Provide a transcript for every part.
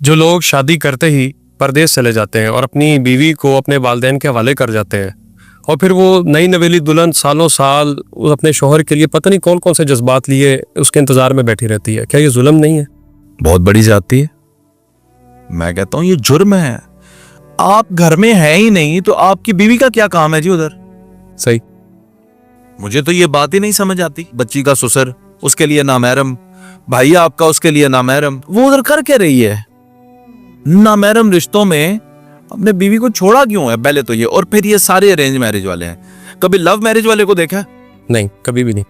जो लोग शादी करते ही परदेश चले जाते हैं और अपनी बीवी को अपने वालिदैन के हवाले कर जाते हैं और फिर वो नई नवेली दुल्हन सालों साल अपने शौहर के लिए पता नहीं कौन कौन से जज्बात लिए उसके इंतजार में बैठी रहती है, क्या ये जुल्म नहीं है? बहुत बड़ी जाती है। मैं कहता हूं ये जुर्म है। आप घर में है ही नहीं तो आपकी बीवी का क्या काम है जी उधर? सही। मुझे तो ये बात ही नहीं समझ आती। बच्ची का ससुर उसके लिए नामहरम, भाई आपका उसके लिए नामहरम, वो उधर कर क्या रही है? नामहरम रिश्तों में अपने बीवी को छोड़ा क्यों है? पहले तो ये, और फिर ये सारे अरेंज मैरिज वाले हैं। कभी लव मैरिज वाले को देखा? नहीं, कभी भी नहीं।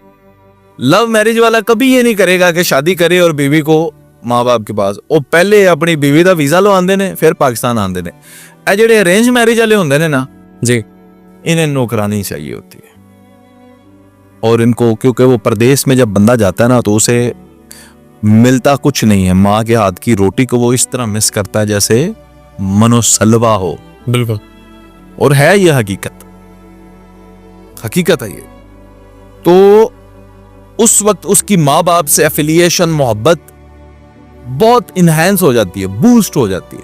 लव मैरिज वाला कभी ये नहीं करेगा कि शादी करे और बीवी को माँ बाप के पास, वो पहले अपनी बीवी का वीजा लो आंदे ने फिर पाकिस्तान आंदे ने। ए जेडे अरेंज मैरिज वाले होंदे ने ना जी, इन्हें नौकरानी चाहिए होती है। और इनको, क्योंकि वो प्रदेश में जब बंदा जाता है ना तो उसे मिलता कुछ नहीं है। माँ के हाथ की रोटी को वो इस तरह मिस करता है जैसे मनोसलवा हो। बिल्कुल। और है ये हकीकत है ये। तो उस वक्त उसकी माँ बाप से एफिलिएशन, मोहब्बत बहुत इनहेंस हो जाती है, बूस्ट हो जाती है।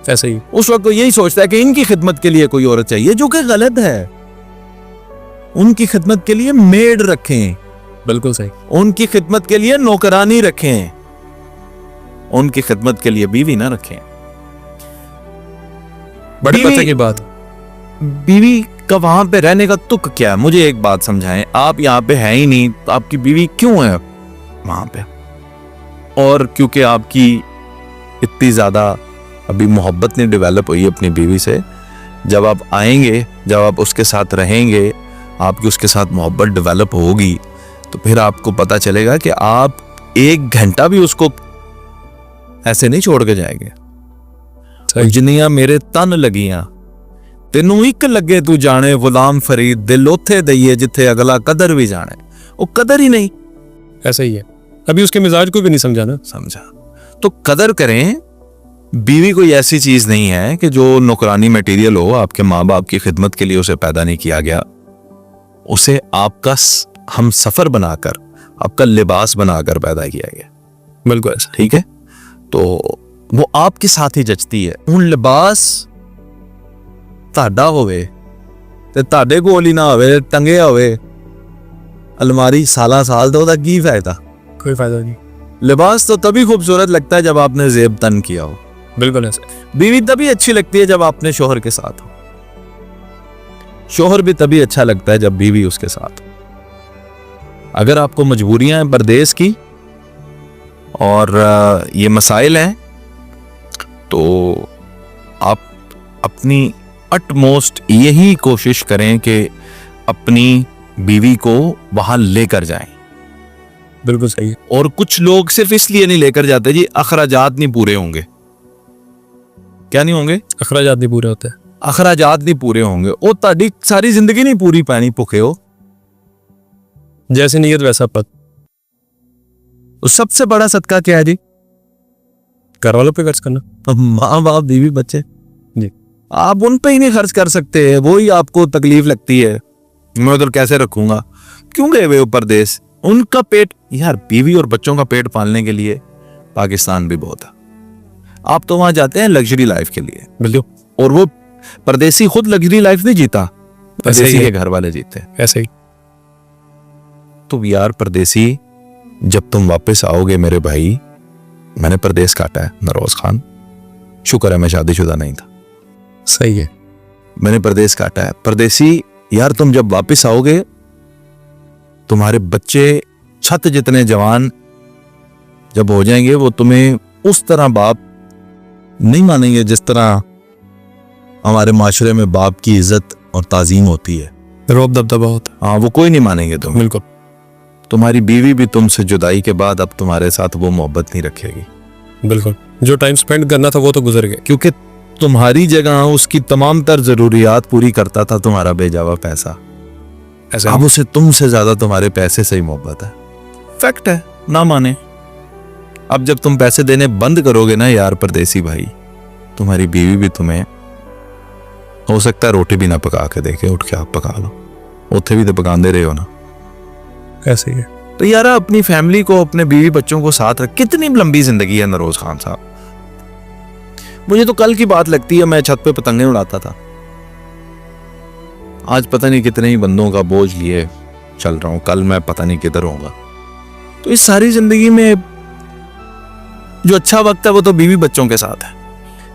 ऐसे ही उस वक्त तो यही सोचता है कि इनकी खिदमत के लिए कोई औरत चाहिए, जो कि गलत है। उनकी खिदमत के लिए मेड रखें, बिल्कुल सही। उनकी खिदमत के लिए नौकरानी रखें, उनकी खिदमत के लिए बीवी ना रखें। बड़ी पते की बात। बीवी का वहां पे रहने का तुक क्या है? मुझे एक बात समझाएं। आप यहाँ पे है ही नहीं तो आपकी बीवी क्यों है वहां पे? और क्योंकि आपकी इतनी ज्यादा अभी मोहब्बत नहीं डेवलप हुई अपनी बीवी से, जब आप आएंगे, जब आप उसके साथ रहेंगे, आपकी उसके साथ मोहब्बत डेवलप होगी, तो फिर आपको पता चलेगा कि आप एक घंटा भी उसको ऐसे नहीं छोड़ के जाएंगे। जिन्नियां मेरे तन लगियां तेनू एक लगे तू जाने, गुलाम फरीद दिल उथे दईए जिथे अगला कदर भी जाने। वो कदर ही नहीं। ऐसा ही है। अभी उसके मिजाज को भी नहीं समझा ना। समझा तो कदर करें। बीवी कोई ऐसी चीज नहीं है कि जो नौकरानी मटेरियल हो। आपके माँ बाप की खिदमत के लिए उसे पैदा नहीं किया गया। उसे आपका हम सफर बनाकर, आपका लिबास बनाकर पैदा किया गया। बिल्कुल ऐसा। ठीक है, तो वो आपके साथ ही जचती है। ਹੁਣ ਲਿਬਾਸ ਤੁਹਾਡਾ ਹੋਵੇ ਤੇ ਤੁਹਾਡੇ ਕੋਲ ਹੀ ਨਾ ਹੋਵੇ, ਟੰਗਿਆ ਹੋਵੇ अलमारी साला साल, तो ਉਹਦਾ ਕੀ फायदा? कोई फायदा नहीं। लिबास तो तभी खूबसूरत लगता है जब आपने जेब तन किया हो। बिल्कुल ऐसे। बीवी तभी अच्छी लगती है जब आपने शोहर के साथ हो। शोहर भी तभी अच्छा लगता है जब बीवी उसके साथ हो। अगर आपको मजबूरियां हैं परदेश की और ये मसाइल हैं, तो आप अपनी अटमोस्ट यही कोशिश करें कि अपनी बीवी को वहां लेकर जाएं। बिल्कुल सही है। और कुछ लोग सिर्फ इसलिए नहीं लेकर जाते जी, अखराजात नहीं पूरे होंगे। क्या नहीं होंगे? अखराजात नहीं पूरे होते। अखराजात नहीं पूरे होंगे। वो ताड़ी सारी जिंदगी नहीं पूरी पानी भुखे हो। जैसे नीयत वैसा पद। तो सबसे बड़ा सदका क्या है जी? घर वालों पे खर्च करना। माँ बाप, बीवी, बच्चे जी। आप उन पे ही नहीं खर्च कर सकते। वो ही आपको तकलीफ लगती है, मैं उधर कैसे रखूंगा? क्यों गए वे ऊपर देश? उनका पेट, यार बीवी और बच्चों का पेट पालने के लिए पाकिस्तान भी बहुत है। आप तो वहां जाते हैं लग्जरी लाइफ के लिए। बिल्कुल। और वो परदेसी खुद लग्जरी लाइफ नहीं जीता, परदेसी के घर वाले जीते। ऐसे ही। तो यार परदेसी, जब तुम वापस आओगे मेरे भाई, मैंने परदेश काटा है नरोज खान, शुक्र है मैं शादीशुदा नहीं था। सही है। मैंने परदेश काटा है। परदेसी यार, तुम जब वापस आओगे, तुम्हारे बच्चे छत जितने जवान जब हो जाएंगे, वो तुम्हें उस तरह बाप नहीं मानेंगे जिस तरह हमारे माशरे में बाप की इज्जत और ताजीम होती है, रौब दबदबा होता है। हाँ, वो कोई नहीं मानेंगे तुम्हें। बिल्कुल। तुम्हारी बीवी भी तुमसे जुदाई के बाद अब तुम्हारे साथ वो मोहब्बत नहीं रखेगी। बिल्कुल। जो टाइम स्पेंड करना था वो तो गुजर गया। क्योंकि तुम्हारी जगह उसकी तमाम तर जरूरियात पूरी करता था तुम्हारा बेजावा पैसा। ऐसा अब उसे तुमसे ज्यादा तुम्हारे पैसे से ही मोहब्बत है। फैक्ट है, ना माने। अब जब तुम पैसे देने बंद करोगे ना यार परदेसी भाई, तुम्हारी बीवी भी तुम्हें हो सकता है रोटी भी ना पका के देखे, उठ के आप पका लो, उथे भी तो पकाते रहे हो ना। ऐसे ही है। तो यार अपनी फैमिली को, अपने बीवी बच्चों को साथ रख। कितनी लंबी जिंदगी है नरोज खान साहब, मुझे तो कल की बात लगती है, मैं छत पे पतंगे उड़ाता था। आज पता नहीं कितने ही बंदों का बोझ लिए चल रहा हूं, कल मैं पता नहीं किधर होऊंगा। तो इस सारी जिंदगी में जो अच्छा वक्त है वो तो बीवी बच्चों के साथ है।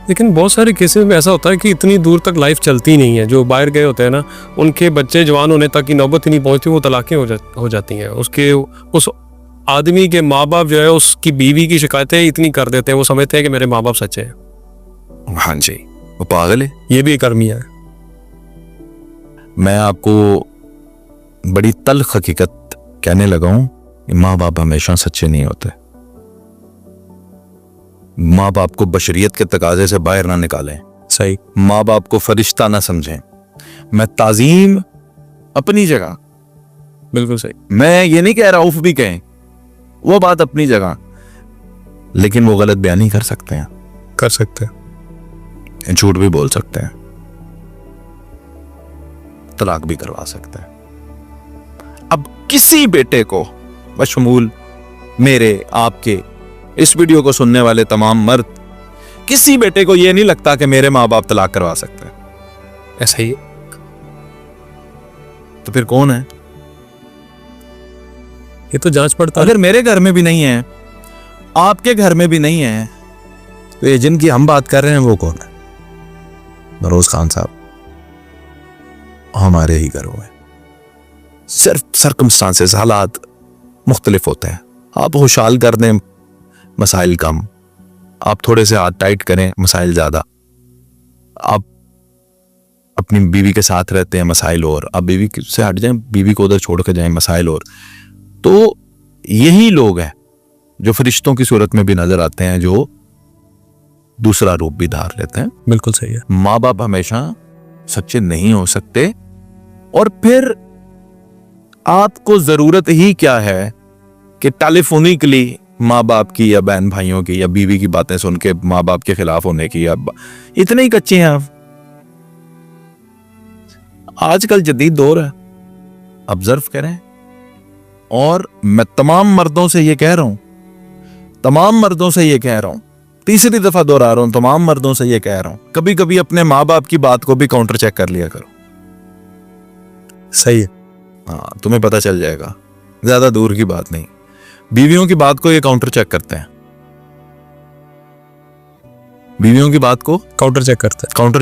लेकिन बहुत सारे केसेस में ऐसा होता है कि इतनी दूर तक लाइफ चलती नहीं है। जो बाहर गए होते हैं ना, उनके बच्चे जवान होने तक की नौबत ही नहीं पहुंचती, वो तलाक़ें हो जाती हैं। उसके उस आदमी के माँ बाप जो है उसकी बीवी की शिकायतें इतनी कर देते हैं, वो समझते हैं कि मेरे माँ बाप सच्चे हैं। हाँ जी, वो पागल है। ये भी एक अर्मिया है। मैं आपको बड़ी तल्ख हकीकत कहने लगा हूं कि माँ बाप हमेशा सच्चे नहीं होते। माँ बाप को बशरियत के तकाजे से बाहर ना निकालें। सही। माँ बाप को फरिश्ता ना समझें। मैं ताजीम अपनी जगह, बिल्कुल सही। मैं ये नहीं कह रहा उफ भी कहें, वो बात अपनी जगह, लेकिन वो गलत बयानी कर सकते हैं, कर सकते हैं, झूठ भी बोल सकते हैं, तलाक भी करवा सकते हैं। अब किसी बेटे को, बशमूल मेरे आपके इस वीडियो को सुनने वाले तमाम मर्द, किसी बेटे को यह नहीं लगता कि मेरे माँ बाप तलाक करवा सकते हैं। ऐसा ही। तो फिर कौन है? ये तो जांच पड़ताल। अगर मेरे घर में भी नहीं है, आपके घर में भी नहीं है, तो ये जिनकी हम बात कर रहे हैं वो कौन है? नरोज खान साहब हमारे ही घरों में। सिर्फ सर्कमस्टांसेस, हालात मुख्तलिफ होते हैं। आप खुशहाल कर दें, मसाइल कम। आप थोड़े से हाथ टाइट करें, मसाइल ज्यादा। आप अपनी बीवी के साथ रहते हैं, मसाइल और। आप बीवी से हट जाएं, बीवी को उधर छोड़ कर जाएं, मसाइल और। तो यही लोग हैं जो फरिश्तों की सूरत में भी नजर आते हैं, जो दूसरा रूप भी धार लेते हैं। बिल्कुल सही है। माँ बाप हमेशा सच्चे नहीं हो सकते। और फिर आपको जरूरत ही क्या है कि टेलीफोनिकली माँ बाप की या बहन भाइयों की या बीवी की बातें सुन के माँ बाप के खिलाफ होने की, या इतने ही कच्चे हैं आप। आजकल जदीद दौर है, ऑब्जर्व करें। और मैं तमाम मर्दों से ये कह रहा हूं, तमाम मर्दों से ये कह रहा हूं, तीसरी दफा दोहरा रहा हूं, तमाम मर्दों से ये कह रहा हूं, कभी कभी अपने माँ बाप की बात को भी काउंटर चेक कर लिया करो। सही है। हाँ, तुम्हें पता चल जाएगा, ज्यादा दूर की बात नहीं। बीवियों की बात को ये काउंटर चेक करते हैं, बीवियों की बात को काउंटर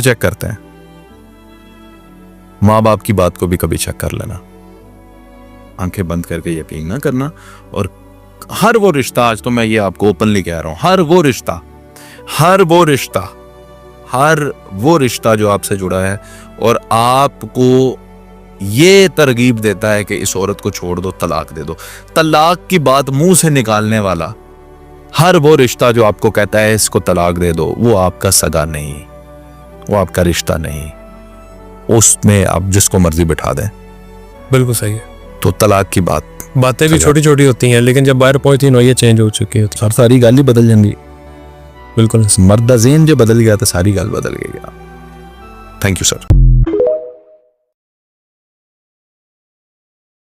चेक करते हैं। माँ बाप की बात को भी कभी चेक कर लेना, आंखें बंद करके यकीन ना करना। और हर वो रिश्ता, आज तो मैं ये आपको ओपनली कह रहा हूं, हर वो रिश्ता जो आपसे जुड़ा है और आपको ये तरगीब देता है कि इस औरत को छोड़ दो, तलाक दे दो, तलाक की बात मुंह से निकालने वाला हर वो रिश्ता जो आपको कहता है इसको तलाक दे दो, वो आपका सगा नहीं, वो आपका रिश्ता नहीं। उसमें आप जिसको मर्जी बिठा दें। बिल्कुल सही है। तो तलाक की बातें भी छोटी छोटी होती हैं, लेकिन जब बाहर पहुंचती हैं ये चेंज हो चुकी है। सारी गाली बदल जाएंगी। बिल्कुल। मर्दा ज़ेन जो बदल गया तो सारी गाल बदल गई। Thank you sir.